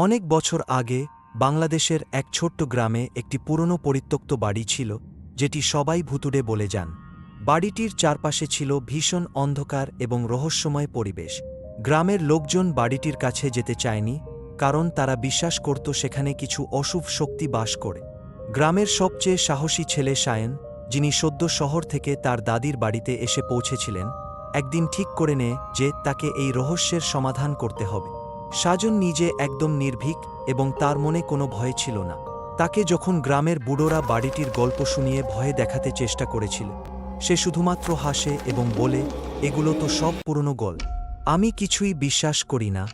অনেক বছর আগে বাংলাদেশের এক ছোট্ট গ্রামে একটি পুরনো পরিত্যক্ত বাড়ি ছিল, যেটি সবাই ভুতুড়ে বলে যান। বাড়িটির চারপাশে ছিল ভীষণ অন্ধকার এবং রহস্যময় পরিবেশ। গ্রামের লোকজন বাড়িটির কাছে যেতে চায়নি, কারণ তারা বিশ্বাস করত সেখানে কিছু অশুভ শক্তি বাস করে। গ্রামের সবচেয়ে সাহসী ছেলে সায়ন, যিনি সদ্য শহর থেকে তার দাদির বাড়িতে এসে পৌঁছেছিলেন, একদিন ঠিক করে নেয় যে তাকে এই রহস্যের সমাধান করতে হবে। সাজন নিজে একদম নির্ভীক এবং তার মনে কোনো ভয় ছিল না। তাকে যখন গ্রামের বুড়োরা বাড়িটির গল্প শুনিয়ে ভয় দেখাতে চেষ্টা করেছিল, সে শুধুমাত্র হাসে এবং বলে, এগুলো তো সব পুরনো গল্প, আমি কিছুই বিশ্বাস করি না।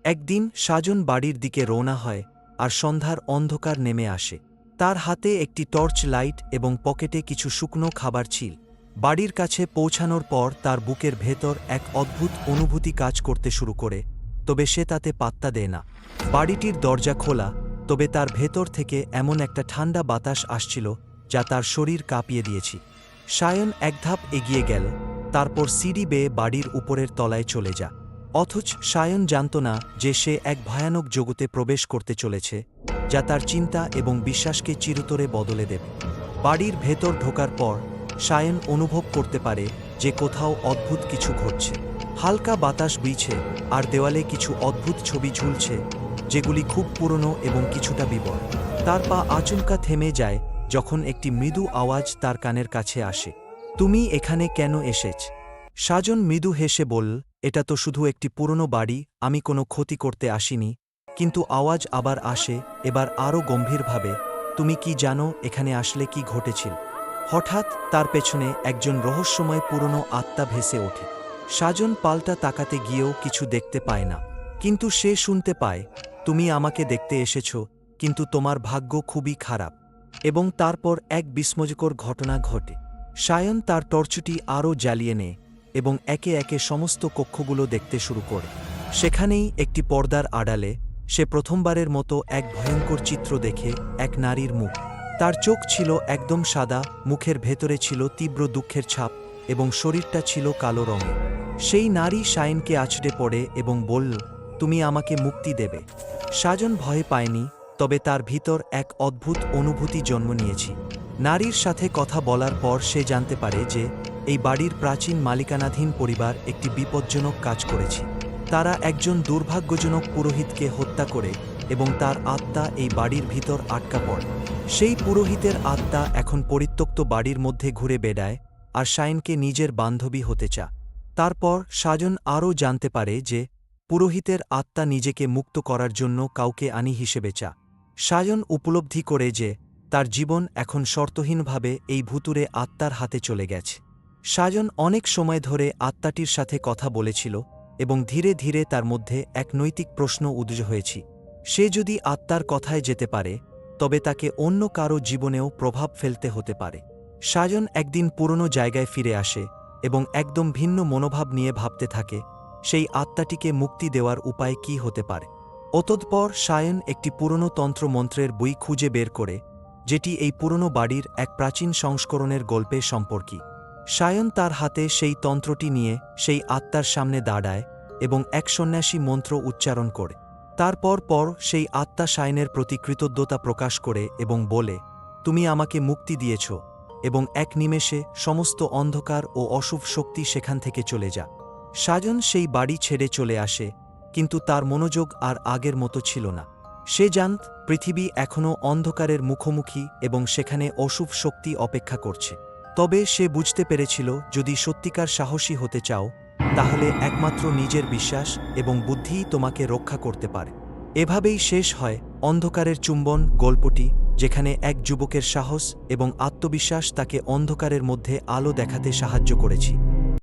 একদিন সাজন বাড়ির দিকে রওনা হয়, আর সন্ধ্যার অন্ধকার নেমে আসে। তার হাতে একটি টর্চ লাইট এবং পকেটে কিছু শুকনো খাবার ছিল। বাড়ির কাছে পৌঁছানোর পর তার বুকের ভেতর এক অদ্ভুত অনুভূতি কাজ করতে শুরু করে, তবে সে তাতে পাত্তা দেয় না। বাড়িটির দরজা খোলা, তবে তার ভেতর থেকে এমন একটা ঠান্ডা বাতাস আসছিল যা তার শরীর কাঁপিয়ে দিয়েছে। সায়ন এক ধাপ এগিয়ে গেল, তারপর সিঁড়ি বেয়ে বাড়ির উপরের তলায় চলে যা। অথচ সায়ন জানত না যে সে এক ভয়ানক জগতে প্রবেশ করতে চলেছে, যা তার চিন্তা এবং বিশ্বাসকে চিরতরে বদলে দেবে। বাড়ির ভেতর ঢোকার পর সায়ন অনুভব করতে পারে যে কোথাও অদ্ভুত কিছু ঘটছে। হালকা বাতাস বইছে, আর দেওয়ালে কিছু অদ্ভুত ছবি ঝুলছে, যেগুলি খুব পুরনো এবং কিছুটা বিবর। তার পা আচমকা থেমে যায় যখন একটি মৃদু আওয়াজ তার কানের কাছে আসে। তুমি এখানে কেন এসেছ? সাজন মৃদু হেসে বলল, এটা তো শুধু একটি পুরনো বাড়ি, আমি কোনো ক্ষতি করতে আসিনি। কিন্তু আওয়াজ আবার আসে, এবার আরও গম্ভীরভাবে, তুমি কি জানো এখানে আসলে কি ঘটেছিল? হঠাৎ তার পেছনে একজন রহস্যময় পুরনো আত্মা ভেসে ওঠে। সাজন পাল্টা তাকাতে গিয়েও কিছু দেখতে পায় না, কিন্তু সে শুনতে পায়, তুমি আমাকে দেখতে এসেছ, কিন্তু তোমার ভাগ্য খুবই খারাপ। এবং তারপর এক বিস্ময়কর ঘটনা ঘটে। সায়ন তার টর্চটি আরও জ্বালিয়ে নেয় এবং একে একে সমস্ত কক্ষগুলো দেখতে শুরু করে। সেখানেই একটি পর্দার আড়ালে সে প্রথমবারের মতো এক ভয়ঙ্কর চিত্র দেখে, এক নারীর মুখ। তার চোখ ছিল একদম সাদা, মুখের ভেতরে ছিল তীব্র দুঃখের ছাপ এবং শরীরটা ছিল কালো রঙের। সেই নারী সায়নকে আছড়ে পড়ে এবং বলল, তুমি আমাকে মুক্তি দেবে। সাজন ভয় পায়নি, তবে তার ভিতর এক অদ্ভুত অনুভূতি জন্ম নিয়েছে। নারীর সাথে কথা বলার পর সে জানতে পারে যে এই বাড়ির প্রাচীন মালিকানাধীন পরিবার একটি বিপজ্জনক কাজ করেছে। তারা একজন দুর্ভাগ্যজনক পুরোহিতকে হত্যা করে এবং তার আত্মা এই বাড়ির ভিতর আটকা পড়ে। সেই পুরোহিতের আত্মা এখন পরিত্যক্ত বাড়ির মধ্যে ঘুরে বেড়ায়, আর সায়নকে নিজের বান্ধবী হতে চায়। তারপর সাজন আরও জানতে পারে যে পুরোহিতের আত্মা নিজেকে মুক্ত করার জন্য কাউকে আনি হিসেবে চায়। সায়ন উপলব্ধি করে যে তার জীবন এখন শর্তহীনভাবে এই ভুতুড়ে আত্মার হাতে চলে গেছে। সাজন অনেক সময় ধরে আত্মাটির সাথে কথা বলেছিল এবং ধীরে ধীরে তার মধ্যে এক নৈতিক প্রশ্ন উদয় হয়েছে। সে যদি আত্মার কথায় যেতে পারে, তবে তাকে অন্য কারো জীবনেও প্রভাব ফেলতে হতে পারে। সাজন একদিন পুরনো জায়গায় ফিরে আসে এবং একদম ভিন্ন মনোভাব নিয়ে ভাবতে থাকে, সেই আত্মাটিকে মুক্তি দেওয়ার উপায় কী হতে পারে। অতঃপর সায়ন একটি পুরনো তন্ত্রমন্ত্রের বই খুঁজে বের করে, যেটি এই পুরনো বাড়ির এক প্রাচীন সংস্করণের গল্পে সম্পর্কী। সায়ন তার হাতে সেই তন্ত্রটি নিয়ে সেই আত্মার সামনে দাঁড়ায় এবং এক সন্ন্যাসী মন্ত্র উচ্চারণ করে। তারপর সেই আত্মা সায়নের প্রতি কৃতজ্ঞতা প্রকাশ করে এবং বলে, তুমি আমাকে মুক্তি দিয়েছ, এবং এক নিমেষে সমস্ত অন্ধকার ও অশুভ শক্তি সেখান থেকে চলে যা। সাজন সেই বাড়ি ছেড়ে চলে আসে, কিন্তু তার মনোযোগ আর আগের মতো ছিল না। সে জানত পৃথিবী এখনও অন্ধকারের মুখোমুখি এবং সেখানে অশুভ শক্তি অপেক্ষা করছে। তবে সে বুঝতে পেরেছিল, যদি সত্যিকার সাহসী হতে চাও, তাহলে একমাত্র নিজের বিশ্বাস এবং বুদ্ধিই তোমাকে রক্ষা করতে পারে। এভাবেই শেষ হয় অন্ধকারের চুম্বন গল্পটি, যেখানে এক যুবকের সাহস এবং আত্মবিশ্বাস তাকে অন্ধকারের মধ্যে আলো দেখাতে সাহায্য করেছে।